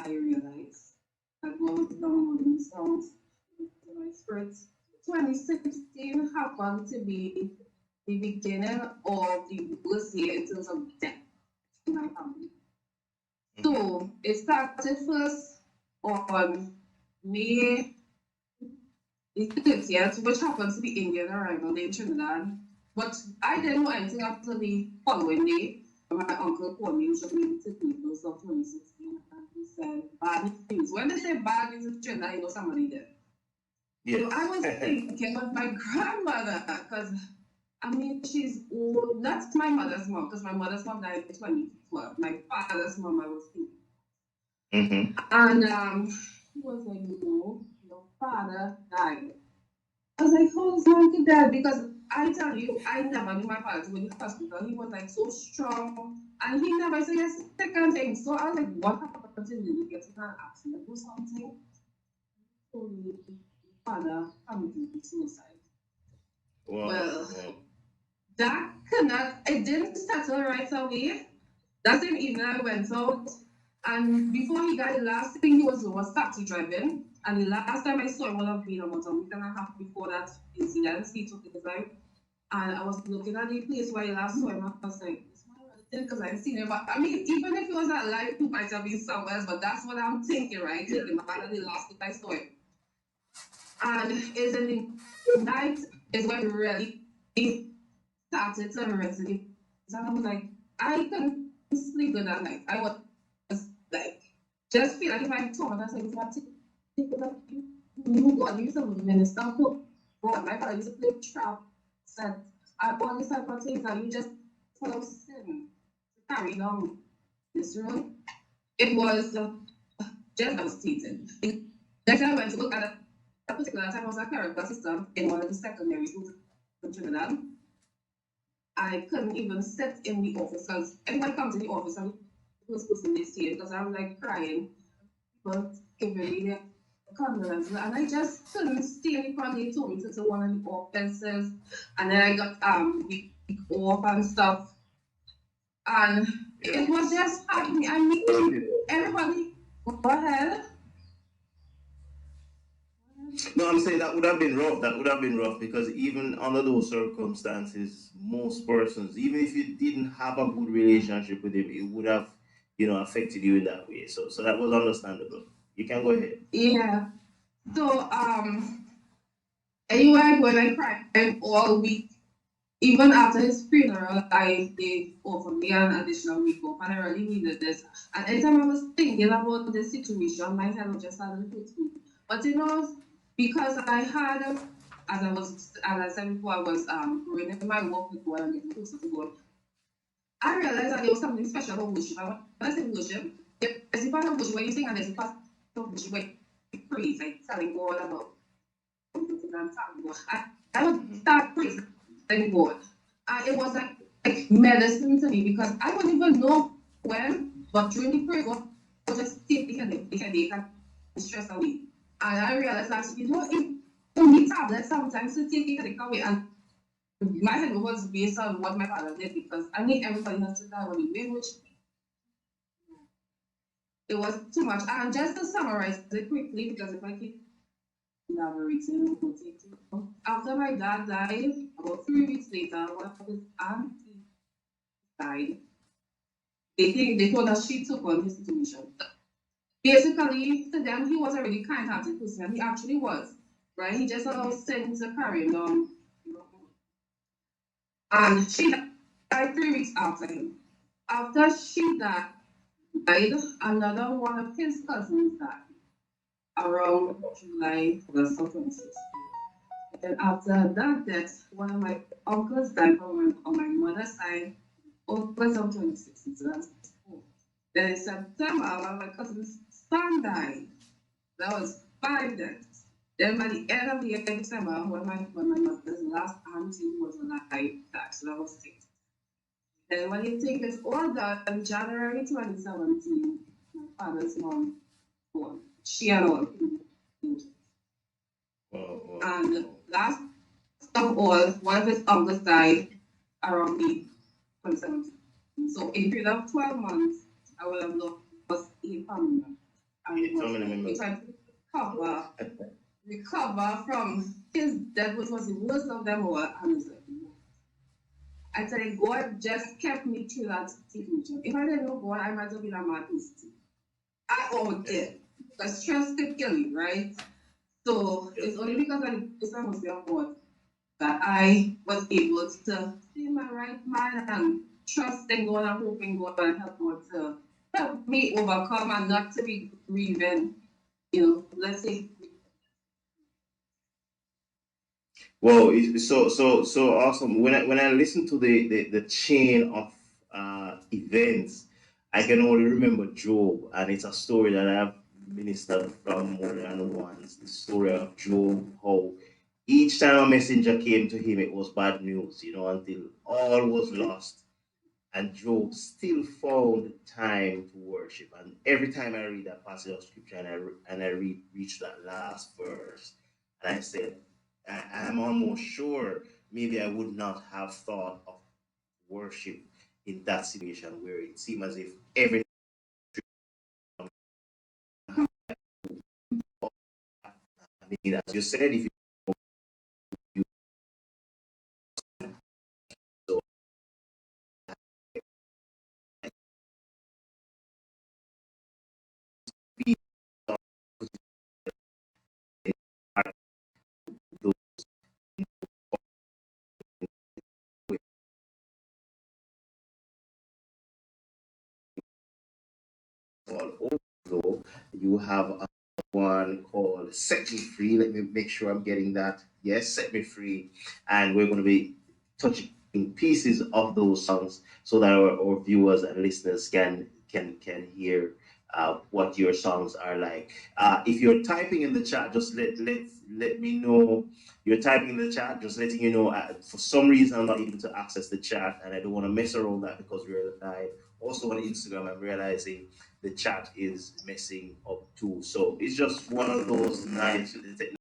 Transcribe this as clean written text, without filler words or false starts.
I realized that what was downloading songs to my spirit. 2016 happened to be the beginning of the worst year in terms of death in my family. So it started first on May the 30th, which happens to be Indian arrival in Trinidad. But I didn't know anything after the following day. My uncle called me, showed me the papers of 2016, and he said bad news. When they say bad news in Trinidad, you know somebody dead. Yes. So I was thinking of my grandmother, because I mean, she's old. That's my mother's mom, because my mother's mom died in 2012. My father's mom, I was thinking. And he was like, no, your father died. I was like, how is my dad? Because I tell you, I never knew my father to go to the hospital. He was like so strong, and he never said a second thing. So I was like, what happened to him? Did he get in an accident or something? So my father committed suicide. Wow. Well, that cannot, it didn't settle right away. That same evening I went out, and before he died, the last thing he was taxi driving. And the last time I saw him would have been about a week and a half before that incident. He took his life. And I was looking at the place where I last saw him. I was like, it's my relative, because I've seen him. But I mean, even if he was not alive, he might have been somewhere else. But that's what I'm thinking, right? Thinking back at the last time I saw him. And it's in the night is when really started to resonate. And I was like, I couldn't sleep good that night. I was like, just feel like if I told myself, I was like, you God, you used to minister to God. My father used to play trap, said, I all these type of things, and you just full of sin to carry down this room. It was just devastating. Next time I went to look at a particular time, I was a character assistant in one of the secondary schools in Trinidad. I couldn't even sit in the office because everybody comes in the office and was supposed to see it because I'm like crying, but giving me the condolences. And I just couldn't stay in the corner. They told me to one of the offenses, and then I got week off and stuff. And it was just happening. I mean, everybody, go ahead. No, I'm saying that would have been rough. That would have been rough because even under those circumstances, most persons, even if you didn't have a good relationship with him, it would have, affected you in that way. So that was understandable. You can go ahead. Yeah. So anyway, when I cried all week, even after his funeral, they offered me an additional week off, and I really needed this. And anytime I was thinking about the situation, my head was just started to hit me. But because I had, as I said before, I was growing in my work with God and getting closer to God. I realized that there was something special about worship. And when I say worship, there's a part of worship where you sing, and there's a part of worship where you praise, like telling God about something and thanking God. I would start praising God. And it was like medicine to me because I wouldn't even know when, but during the prayer, God would just take the headache and stress away. And I realized that, if only tablets sometimes to take the headache away. And my head was based on what my father did because I mean, everybody has to die on the way, which it was too much. And just to summarize it quickly, because if I keep elaborating, it will take too long. After my dad died, about 3 weeks later, one of his auntie died. They told us she took on his situation. Basically, to them, he was a really kind-hearted person, and he actually was, right? He just allowed sin to carry him down. And she died 3 weeks after him. After she died, another one of his cousins died around July, August of 26. And after that death, one of my uncles died on my mother's side, August of 26. So that's 4. Then in September, one of my cousin's son died. That was 5 deaths. Then by the end of the year, December, when my mother's last auntie was alive, died. So that was 6. Then when you think it's all done, January 2017, my father's mom born. She had all. And last of all, one of his uncles died around May 2017. So in a period of 12 months, I would have lost 8 family members. he tried to recover, recover from his death, which was the worst of them all. And I was like, no. I tell you, God just kept me through that situation. If I didn't know God, I might have been a mad person. I all did. Because stress could kill you, right? So it's only because it's a Muslim of God that I was able to stay in my right mind and trust in God and hope in God and help God to help me overcome and not to be grieving, let's say. Well, so awesome. When I listen to the chain of events, I can only remember Job, and it's a story that I've ministered from more than once. The story of Job, how each time a messenger came to him, it was bad news, until all was lost. And Job still found time to worship. And every time I read that passage of scripture and I reach that last verse, and I said, I'm almost sure maybe I would not have thought of worship in that situation where it seemed as if everything, I mean, as you said, if you so be all over, you have one called Set Me Free. Let me make sure I'm getting that. Yes, Set Me Free. And we're going to be touching pieces of those songs so that our viewers and listeners can hear what your songs are like. If you're typing in the chat, just let me know. You're typing in the chat, just letting you know. For some reason, I'm not able to access the chat, and I don't want to mess around that because we're live. Also on Instagram, I'm realizing the chat is messing up too. So it's just one of those nights with the